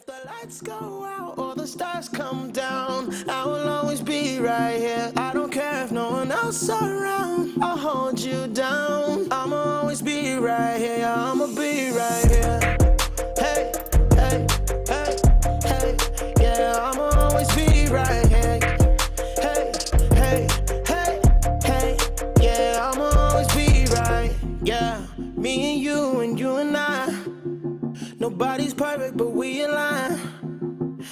if the lights go out or the stars come down, I will always be right here. I don't care if no one else around, I'll hold you down. I'ma always be right here, yeah, I'ma be right here. Hey, hey, hey, hey, yeah, I'ma always be right here. Hey, hey, hey, hey, yeah, I'ma always be right. Yeah, me and you and I. Nobody's perfect, but we align.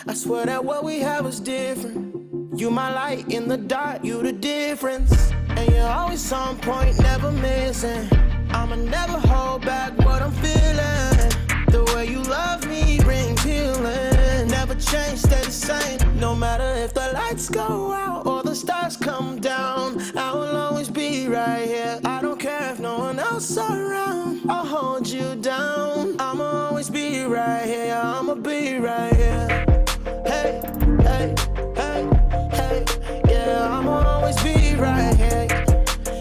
I swear that what we have is different. You my light in the dark, you the difference. And you're always on point, never missing. I'ma never hold back what I'm feeling. The way you love me brings healing. Never change, stay the same. No matter if the lights go out or the stars come down, I will always be right here. I don't care if no one else around, I'll hold you down. I'ma always be right here, I'ma be right here. Hey, hey, hey, hey, yeah, I'ma always be right here.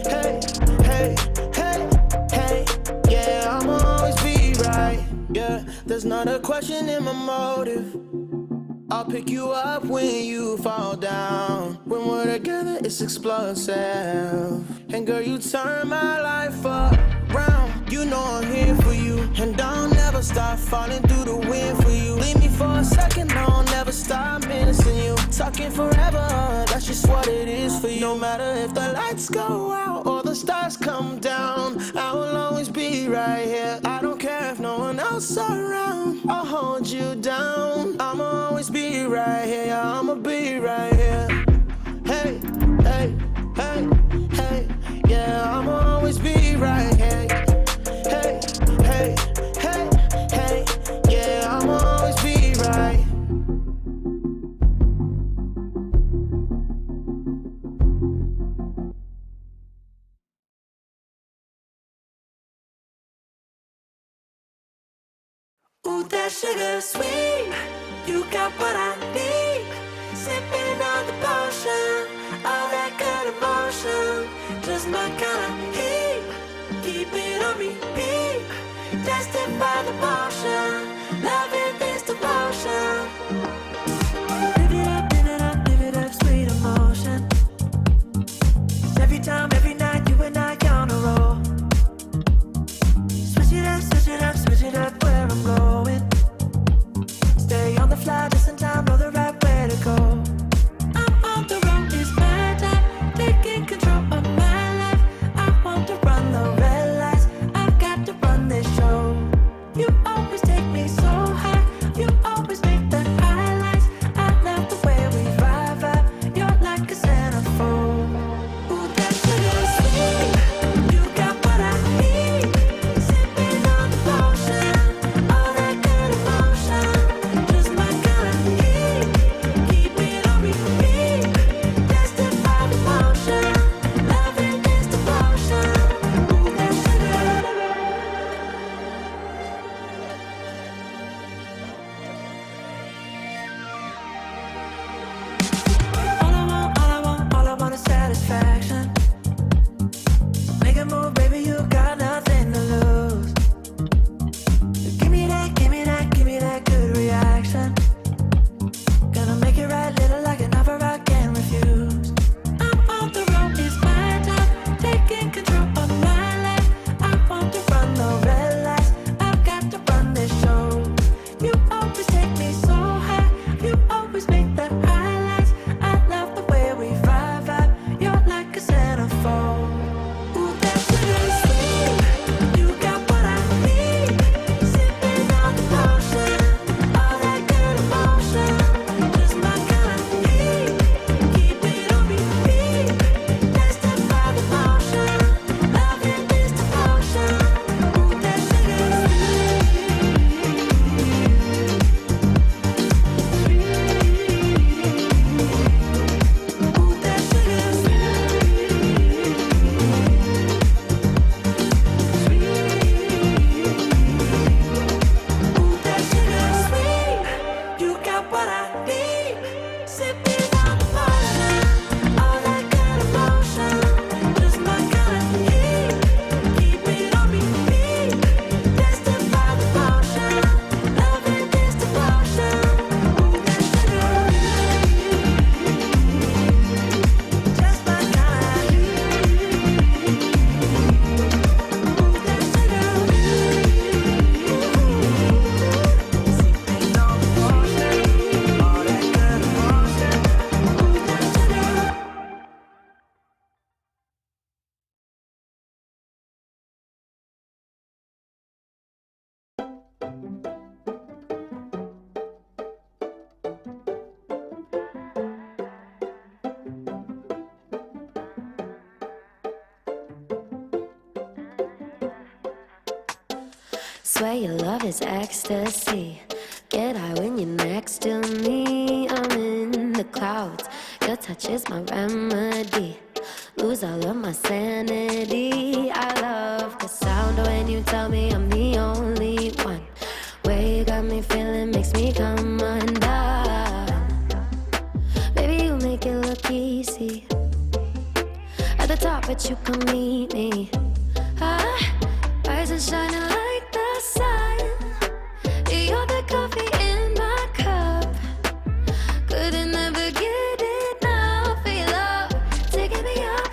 Hey, hey, hey, hey, yeah, I'ma always be right. Yeah, there's not a question in my motive. I'll pick you up when you fall down. When we're together, it's explosive. And girl, you turn my life around. You know I'm here for you, and I'll never stop falling through the wind for you. Leave me for a second, I'll never stop missing you. Talking forever, that's just what it is for you. No matter if the lights go out or the stars come down, I will always be right here. I don't care if no one else around, I'll hold you down. I'ma always be right here, I'ma be right here. Hey, hey, hey, hey, yeah, I'ma always be right here. Hey, hey, hey, hey, yeah, I'ma always be right. Ooh, that sugar sweet, you got what I need. Sipping on the potion, all that good emotion, just my kind of heat. Keep it on repeat, tested by the motion, loving this devotion. Live it up, sweet emotion. Every time, every night, you and I on a roll. Switch it up, switch it up, switch it up where I'm going. Stay on the fly, just in time, know the right way to go. I'm on the road, it's my time, taking control of my life. I want to run the red lights, I've got to run this show. You always take me so high, you always make the highlights. I love the way we vibe, you're like a centerfold. Ooh, that sugar sweet, you got what I need. Sipping on the potion, all that good emotion, just my kind of heat. Swear your love is ecstasy. Get high when you're next to me. I'm in the clouds. Your touch is my remedy. Lose all of my sanity. I love the sound when you tell me I'm the only one. Way you got me feeling makes me come undone. Baby, you make it look easy. At the top, but you come meet me. Eyes are shining like the sun. You're the coffee in my cup. Couldn't never get enough of your love, taking me up.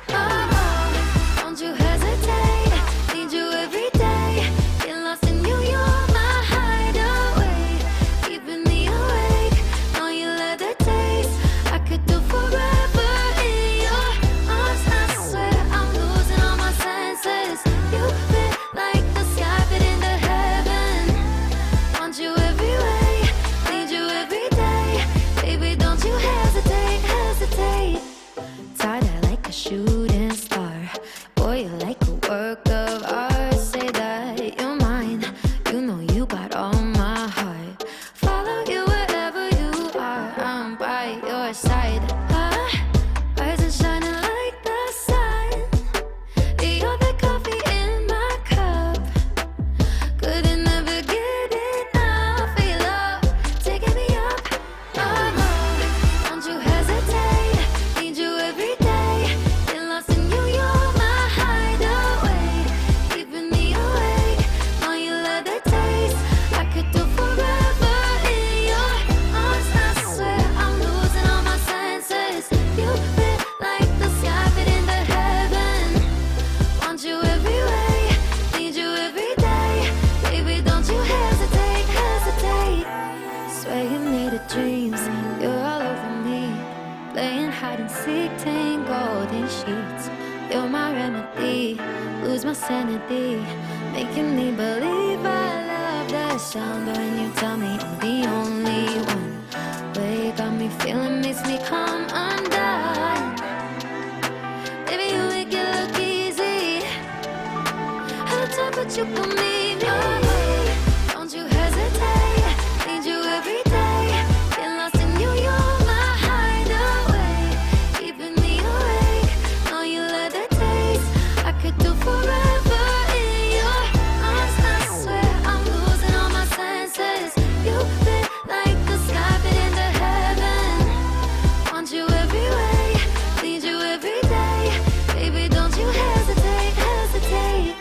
Don't you hesitate. Need you every day. Get lost in you, you're my hideaway. Keeping me awake. Know you love the taste. I could do forever in your arms. I swear I'm losing all my senses. You fit like the sky fit into heaven. Want you every way, need you every day. Baby, don't you hesitate, hesitate. Tied like a shooting star. Boy, you're like a work of art. Say that you're mine. You know you got all my heart. Follow you wherever you are. I'm by your side. Eyes are shining like the sun. You're the coffee in my cup. Couldn't never get enough of your love, taking me up. Don't you hesitate. Need you every day. Get lost in you, you're my hideaway. Keeping me awake. Know you love the taste. I could do forever in your arms. I swear I'm losing all my senses. You fit like the sky fit into heaven. Want you every way, need you every day. Baby, don't you hesitate, hesitate. Swear you made a dreams, you're all over me. Playing hide and seek, tangled in sheets. You're my remedy, lose my sanity. Making me believe I love the sound when you tell me I'm the only one. Way you got me feeling makes me come undone. Baby, you make it look easy. At the top, but you can meet me. Don't you hesitate. Need you every day. Get lost in you, you're my hideaway. Keeping me awake. Know you love the taste. I could do forever in your arms. I swear I'm losing all my senses. You fit like the sky fit into heaven. Want you every way. Need you every day. Baby, don't you hesitate, hesitate.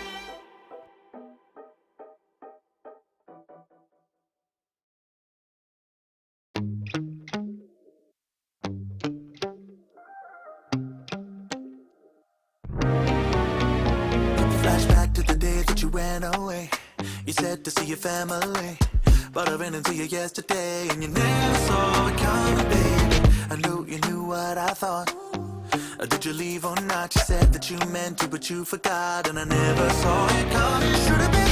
Flashback to the day that you ran away. You said to see your family, but I ran into you yesterday, and you never saw it coming, baby. I knew you knew what I thought. Did you leave or not? You said that you meant to, but you forgot, and I never saw it coming. Should've been